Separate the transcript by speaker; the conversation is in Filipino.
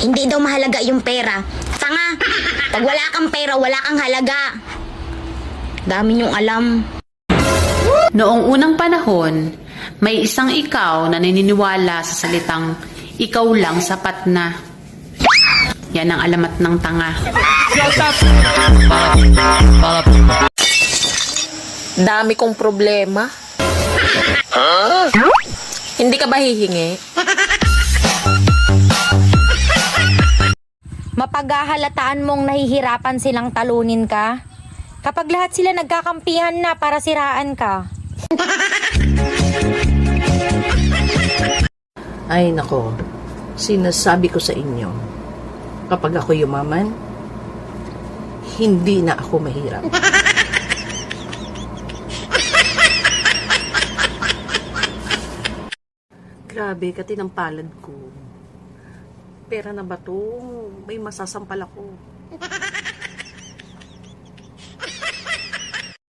Speaker 1: Hindi daw mahalaga yung pera. Tanga! Pag wala kang pera, wala kang halaga. Dami niyong alam.
Speaker 2: Noong unang panahon, may isang ikaw na naniniwala sa salitang ikaw lang sapat na. Yan ang alamat ng tanga.
Speaker 3: Dami kong problema. Hindi ka ba hihingi?
Speaker 4: Mapaghahalataan mong nahihirapan silang talunin ka? Kapag lahat sila nagkakampihan na para siraan ka.
Speaker 5: Ay nako, sinasabi ko sa inyo, kapag ako yumaman, hindi na ako mahirap. Grabe, katinampalad ko. Pera na ba to? May masasampal ako.